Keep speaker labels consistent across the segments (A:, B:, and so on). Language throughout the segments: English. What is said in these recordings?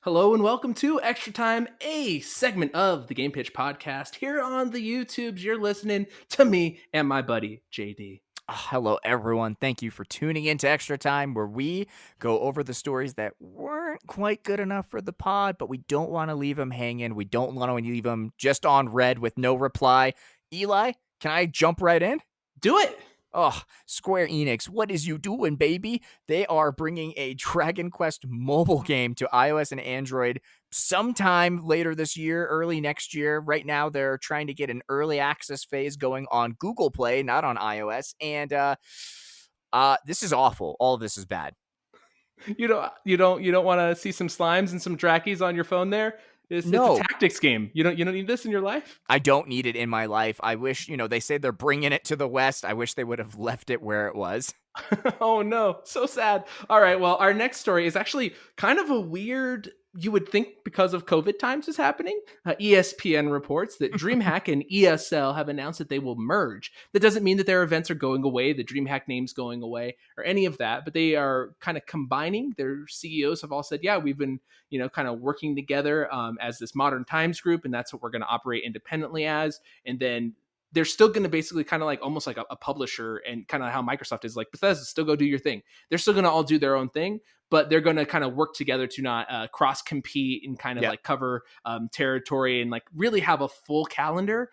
A: Hello and welcome to Extra Time, a segment of the GamePitch podcast. Here on the YouTubes, you're listening to me and my buddy JD.
B: Hello, everyone. Thank you for tuning in to Extra Time, where we go over the stories that weren't quite good enough for the pod, but we don't want to leave them hanging. We don't want to leave them just on red with no reply. Eli, can I jump right in?
A: Do it!
B: Oh, Square Enix, what is you doing, baby? They are bringing a Dragon Quest mobile game to iOS and Android sometime later this year, early next year. Right now, they're trying to get an early access phase going on Google Play, not on iOS. And this is awful. All of this is bad.
A: You don't want to see some slimes and some drackies on your phone there? It's a
B: No,
A: tactics game. You don't need this in your life?
B: I don't need it in my life. I wish, they say they're bringing it to the West. I wish they would have left it where it was.
A: Oh no, so sad. All right, well, our next story is actually kind of a weird, you would think because of COVID times is happening. ESPN reports that DreamHack and ESL have announced that they will merge. That doesn't mean that their events are going away, the DreamHack name's going away, or any of that, but they are kind of combining. Their CEOs have all said, yeah, we've been, kind of working together as this modern times group, and that's what we're going to operate independently as. And then they're still going to basically kind of like almost like a publisher, and kind of how Microsoft is like, Bethesda, still go do your thing. They're still going to all do their own thing, but they're going to kind of work together to not cross compete and kind of like cover territory and like really have a full calendar.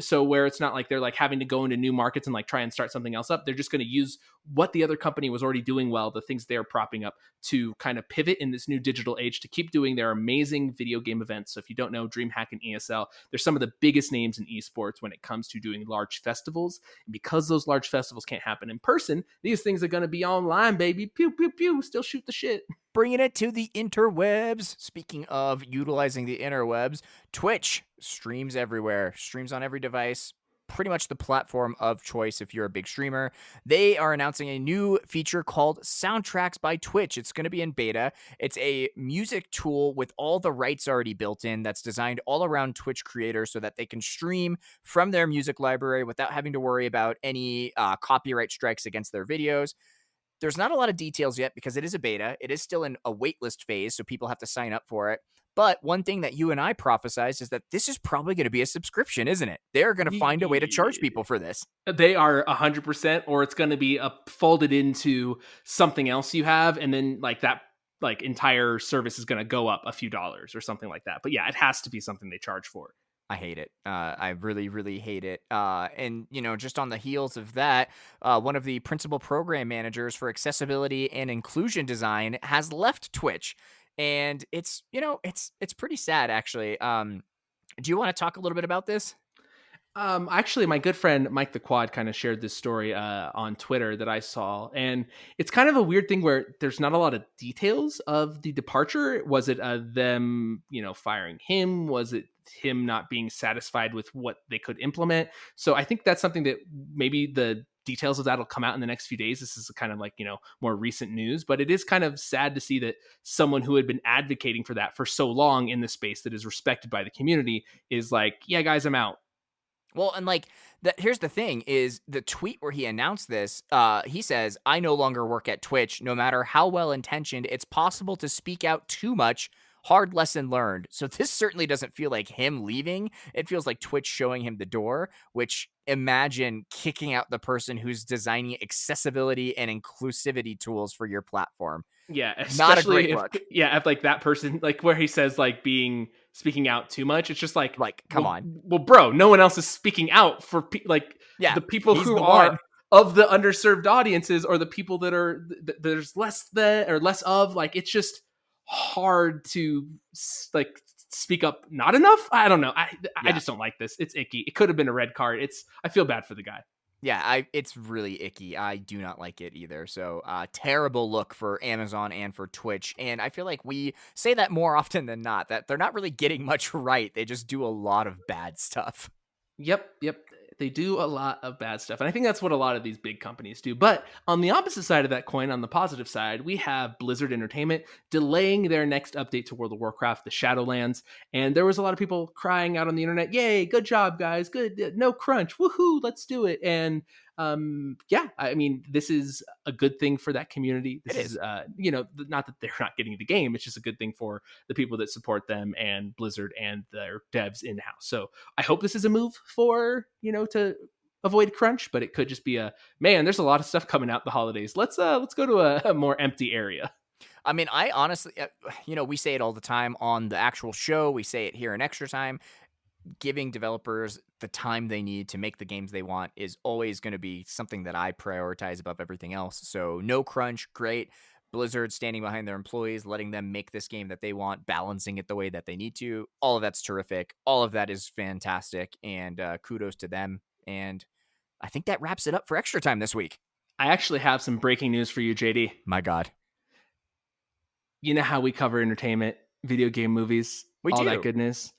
A: So where it's not like they're like having to go into new markets and like try and start something else up. They're just going to use what the other company was already doing well, the things they're propping up, to kind of pivot in this new digital age to keep doing their amazing video game events. So if you don't know, DreamHack and ESL, they're some of the biggest names in esports when it comes to doing large festivals. And because those large festivals can't happen in person, these things are going to be online, baby. Pew, pew, pew. Still shoot the shit.
B: Bringing it to the interwebs. Speaking of utilizing the interwebs, Twitch streams everywhere, streams on every device, pretty much the platform of choice if you're a big streamer. They are announcing a new feature called Soundtracks by Twitch. It's going to be in beta. It's a music tool with all the rights already built in that's designed all around Twitch creators so that they can stream from their music library without having to worry about any copyright strikes against their videos. There's not a lot of details yet because it is a beta. It is still in a waitlist phase, so people have to sign up for it. But one thing that you and I prophesized is that this is probably going to be a subscription, isn't it? They're going to find a way to charge people for this.
A: They are 100%, or it's going to be folded into something else you have, and then like that like entire service is going to go up a few dollars or something like that. But yeah, it has to be something they charge for.
B: I hate it. I really, really hate it. And, just on the heels of that, one of the principal program managers for accessibility and inclusion design has left Twitch. And it's pretty sad, actually. Do you want to talk a little bit about this?
A: Actually, my good friend Mike the Quad kind of shared this story on Twitter that I saw, and it's kind of a weird thing where there's not a lot of details of the departure. Was it them, firing him? Was it him not being satisfied with what they could implement? So I think that's something that maybe the details of that will come out in the next few days. This is kind of like, more recent news, but it is kind of sad to see that someone who had been advocating for that for so long in the space that is respected by the community is like, yeah, guys, I'm out.
B: Well, and here's the thing is the tweet where he announced this, he says, I no longer work at Twitch. No matter how well-intentioned, it's possible to speak out too much. Hard lesson learned. So this certainly doesn't feel like him leaving. It feels like Twitch showing him the door, which imagine kicking out the person who's designing accessibility and inclusivity tools for your platform.
A: Yeah,
B: Not a
A: especially
B: great
A: if
B: look.
A: if like that person, like where he says like speaking out too much, it's just like,
B: Come
A: well,
B: on.
A: well, bro, no one else is speaking out for
B: Yeah,
A: the people
B: he's
A: who
B: the
A: are
B: one.
A: of the underserved audiences, or the people that are there's less than or less of. Like, it's just hard to like speak up. Not enough. I don't know. I just don't like this. It's icky. It could have been a red card. I feel bad for the guy.
B: Yeah, it's really icky. I do not like it either. So, terrible look for Amazon and for Twitch. And I feel like we say that more often than not, that they're not really getting much right. They just do a lot of bad stuff.
A: Yep. They do a lot of bad stuff. And I think that's what a lot of these big companies do. But on the opposite side of that coin, on the positive side, we have Blizzard Entertainment delaying their next update to World of Warcraft, the Shadowlands. And there was a lot of people crying out on the internet, yay, good job, guys. Good. No crunch. Woohoo, let's do it. And Yeah, I mean, this is a good thing for that community.
B: It
A: This is,
B: is.
A: not that they're not getting the game. It's just a good thing for the people that support them and Blizzard and their devs in house. So I hope this is a move for, to avoid crunch, but it could just be man, there's a lot of stuff coming out the holidays. Let's go to a more empty area.
B: I mean, I honestly, we say it all the time on the actual show. We say it here in Extra Time. Giving developers the time they need to make the games they want is always going to be something that I prioritize above everything else. So no crunch, great. Blizzard standing behind their employees, letting them make this game that they want, balancing it the way that they need to. All of that's terrific. All of that is fantastic. And kudos to them. And I think that wraps it up for Extra Time this week.
A: I actually have some breaking news for you, JD.
B: My God.
A: You know how we cover entertainment, video game movies,
B: We
A: all
B: do.
A: that goodness?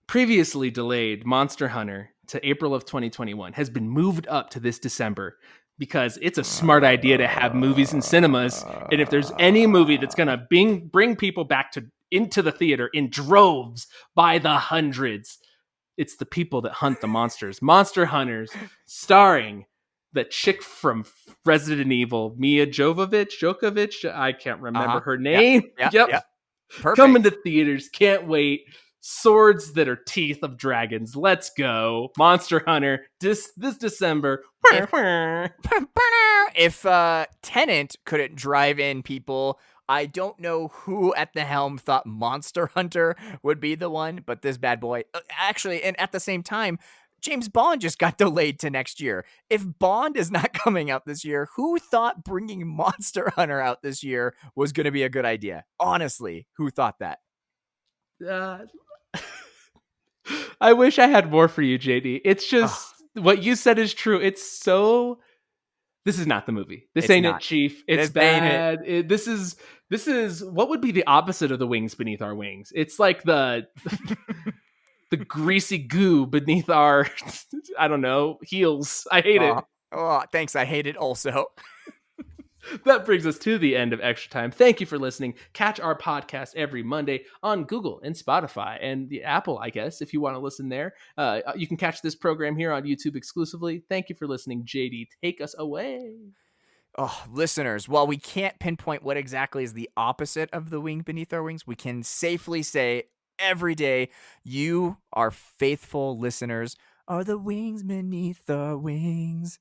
A: Previously delayed Monster Hunter to April of 2021 has been moved up to this December because it's a smart idea to have movies in cinemas. And if there's any movie that's going to bring people back into the theater in droves by the hundreds, it's the people that hunt the monsters. Monster Hunters, starring the chick from Resident Evil, Mia Jovovich. I can't remember her name.
B: Yep. Perfect.
A: Coming to theaters. Can't wait. Swords that are teeth of dragons. Let's go. Monster Hunter this December.
B: If Tenant couldn't drive in people, I don't know who at the helm thought Monster Hunter would be the one, but this bad boy, actually, and at the same time, James Bond just got delayed to next year. If Bond is not coming out this year, who thought bringing Monster Hunter out this year was going to be a good idea? Honestly, who thought that?
A: I wish I had more for you, JD. It's just what you said is true. It's so. This is not the movie. This ain't it, Chief. It's bad. This is what would be the opposite of the wings beneath our wings. It's like the greasy goo beneath our, I don't know, heels. I hate it.
B: Oh, thanks. I hate it also.
A: That brings us to the end of Extra Time. Thank you for listening. Catch our podcast every Monday on Google and Spotify and the Apple, I guess, if you want to listen there. You can catch this program here on YouTube exclusively. Thank you for listening. JD, take us away.
B: Oh, listeners, while we can't pinpoint what exactly is the opposite of the wing beneath our wings, we can safely say every day, you, our faithful listeners, are the wings beneath the wings.